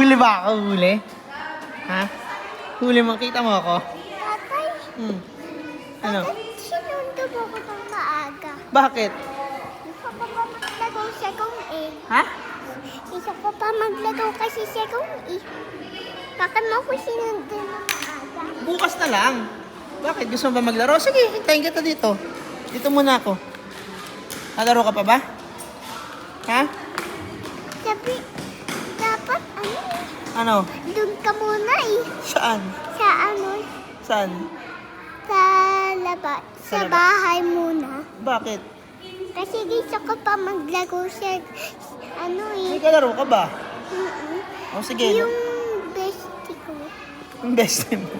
Huli ba ako? Huli? Ha? Huli mo? Kita mo ako? Tatay, Ano? bakit sinundo mo ko ng maaga? Bakit? Isa ko pa maglaro sa kong egg. Ha? Isa ko pa maglaro kasi sa kong egg. Bakit mo ko sinundo ng maaga? Bukas na lang. Bakit? Gusto mo ba maglaro? Sige, hintayin kita dito. Dito muna ako. Nalaro ka pa ba? Ha? Sabi, dapat ano eh. Ano? Doon ka muna eh. Saan? Sa ano, Saan? sa labas. Sa Sa labas? bahay muna. Bakit? Kasi gusto ko pa maglaro sa ano May eh. kalaro ka ba? Mm-mm. O sige. Yung bestie ko. Yung best friend mo.